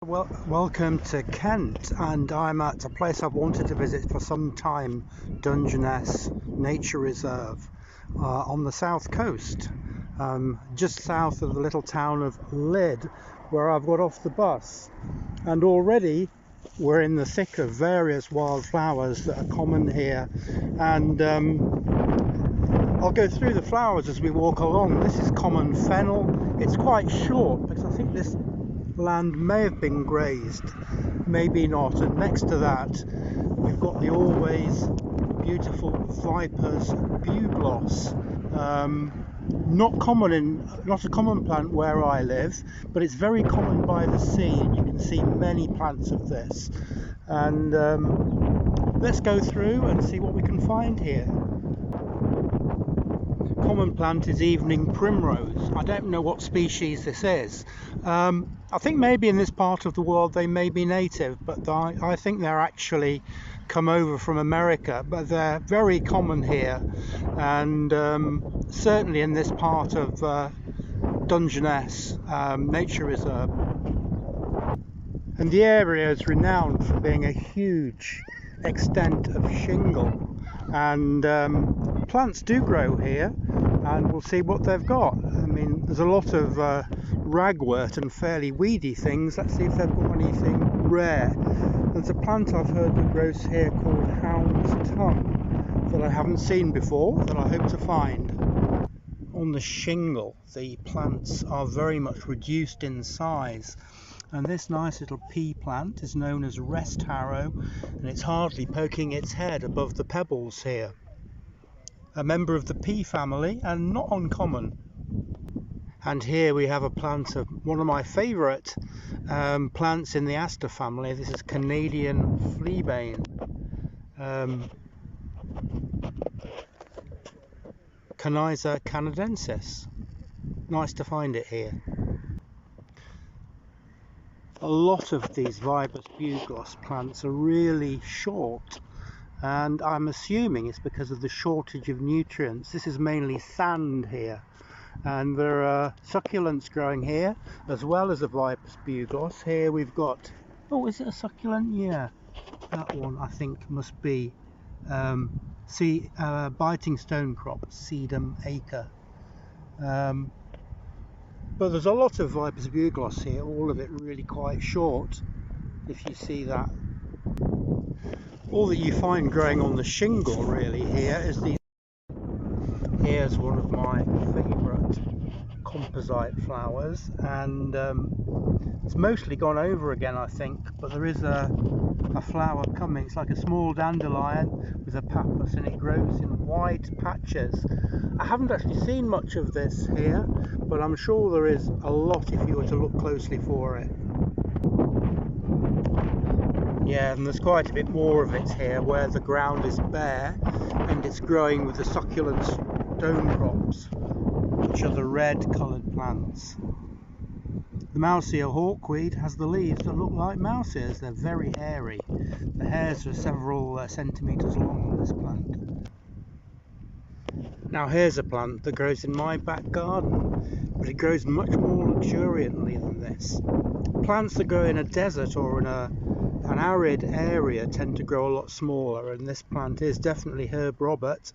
Well, welcome to Kent, and I'm at a place I've wanted to visit for some time, Dungeness Nature Reserve on the south coast, just south of the little town of Lydd, where I've got off the bus. And already we're in the thick of various wildflowers that are common here, and I'll go through the flowers as we walk along. This is common fennel. It's quite short because I think this land may have been grazed, maybe not. And next to that we've got the always beautiful Viper's bugloss. Not a common plant where I live, but it's very common by the sea, and you can see many plants of this. And let's go through and see what we can find here. Common plant is evening primrose. I don't know what species this is. I think maybe in this part of the world they may be native, but I think they're actually come over from America, but they're very common here, and certainly in this part of Dungeness Nature Reserve. And the area is renowned for being a huge extent of shingle, and plants do grow here, and we'll see what they've got. I mean, there's a lot of ragwort and fairly weedy things. Let's see if they've got anything rare. There's a plant I've heard that grows here called hound's tongue that I haven't seen before, that I hope to find. On the shingle, the plants are very much reduced in size, and this nice little pea plant is known as rest harrow, and it's hardly poking its head above the pebbles here. A member of the pea family, and not uncommon. And here we have a plant of one of my favourite plants in the aster family. This is Canadian fleabane. Caniza canadensis. Nice to find it here. A lot of these Viper's bugloss plants are really short, and I'm assuming it's because of the shortage of nutrients. This is mainly sand here, and there are succulents growing here as well as a Viper's bugloss. Here we've got, oh, is it a succulent? Yeah, that one I think must be biting stone crop, sedum acre. But there's a lot of Viper's bugloss here, all of it really quite short, if you see that. All that you find growing on the shingle really here is these. Here's one of my favourite composite flowers, and it's mostly gone over again I think, but there is a flower coming. It's like a small dandelion with a pappus, and it grows in wide patches. I haven't actually seen much of this here, but I'm sure there is a lot if you were to look closely for it. Yeah, and there's quite a bit more of it here where the ground is bare and it's growing with the succulent stone crops, which are the red coloured plants. The mouse ear hawkweed has the leaves that look like mouse ears. They're very hairy. The hairs are several centimetres long on this plant. Now here's a plant that grows in my back garden, but it grows much more luxuriantly than this. Plants that grow in a desert or in an arid area tend to grow a lot smaller, and this plant is definitely Herb Robert,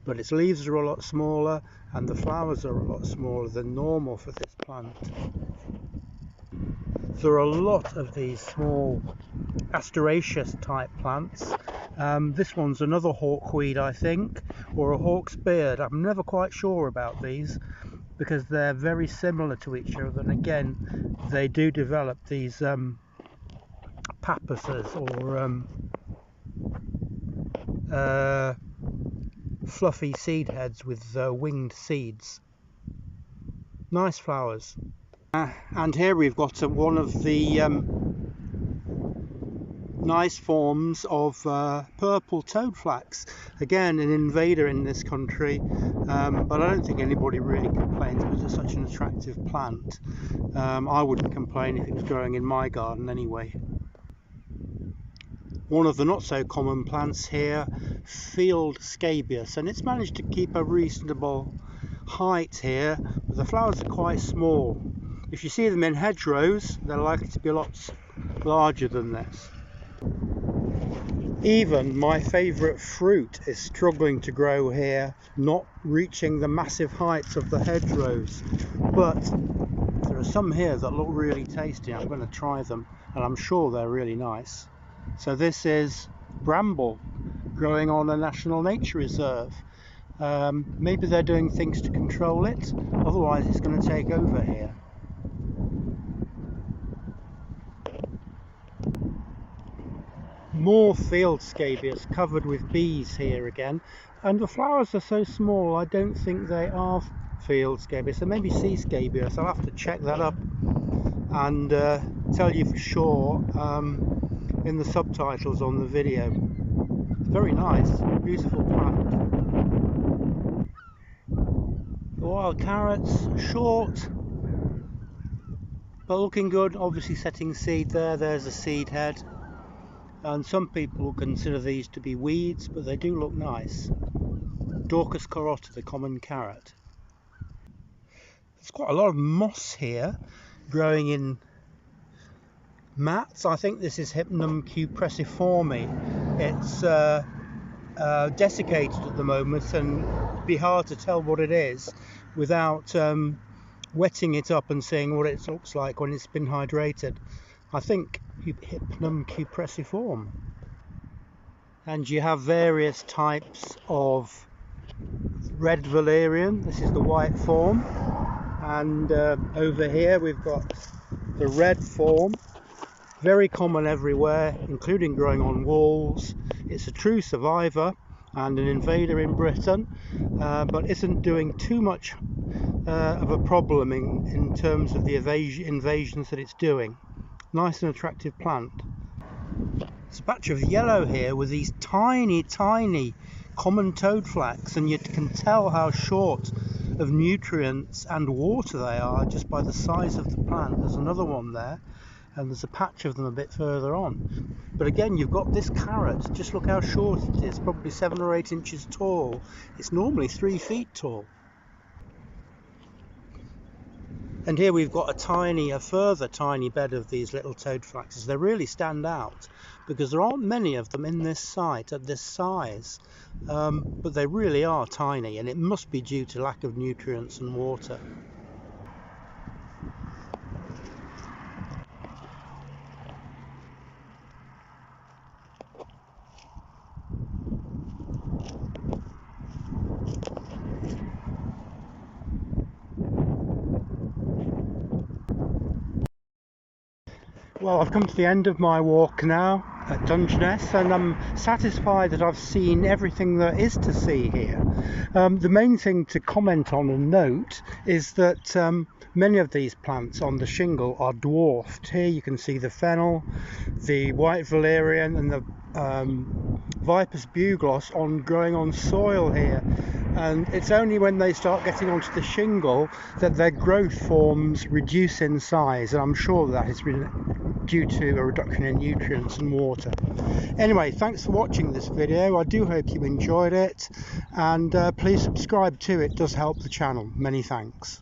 but its leaves are a lot smaller and the flowers are a lot smaller than normal for this plant. There are a lot of these small asteraceous type plants. This one's another hawkweed I think, or a hawk's beard. I'm never quite sure about these because they're very similar to each other, and again they do develop these pappuses or fluffy seed heads with winged seeds. Nice flowers. And here we've got one of the nice forms of purple toadflax. Again, an invader in this country, but I don't think anybody really complains because it's such an attractive plant. I wouldn't complain if it was growing in my garden anyway. One of the not so common plants here, field scabious, and it's managed to keep a reasonable height here, but the flowers are quite small. If you see them in hedgerows, they're likely to be lots larger than this. Even my favourite fruit is struggling to grow here, not reaching the massive heights of the hedgerows. But there are some here that look really tasty. I'm going to try them, and I'm sure they're really nice. So this is bramble growing on a national nature reserve. Maybe they're doing things to control it, otherwise it's going to take over here. More field scabious covered with bees here again, and the flowers are so small I don't think they are field scabious. They may be sea scabious. I'll have to check that up and tell you for sure in the subtitles on the video. Very nice, beautiful plant. The wild carrots, short but looking good, obviously setting seed there. There's a seed head. And some people consider these to be weeds, but they do look nice. Daucus carota, the common carrot. There's quite a lot of moss here growing in mats. I think this is Hypnum cupressiforme. It's desiccated at the moment, and it'd be hard to tell what it is without wetting it up and seeing what it looks like when it's been hydrated. I think Hypnum cupressiforme. And you have various types of red valerian. This is the white form, and over here we've got the red form, very common everywhere, including growing on walls. It's a true survivor and an invader in Britain, but isn't doing too much of a problem in terms of the invasions that it's doing. Nice and attractive plant. There's a patch of yellow here with these tiny common toadflax, and you can tell how short of nutrients and water they are just by the size of the plant. There's another one there, and there's a patch of them a bit further on. But again, you've got this carrot. Just look how short it is, probably 7 or 8 inches tall. It's normally 3 feet tall. And here we've got a further tiny bed of these little toadflaxes. They really stand out because there aren't many of them in this site at this size, but they really are tiny, and it must be due to lack of nutrients and water. Well, I've come to the end of my walk now at Dungeness, and I'm satisfied that I've seen everything there is to see here. The main thing to comment on and note is that many of these plants on the shingle are dwarfed. Here you can see the fennel, the white valerian and the Viper's bugloss growing on soil here, and it's only when they start getting onto the shingle that their growth forms reduce in size, and I'm sure that is due to a reduction in nutrients and water. Anyway, thanks for watching this video. I do hope you enjoyed it, and please subscribe too. It does help the channel. Many thanks.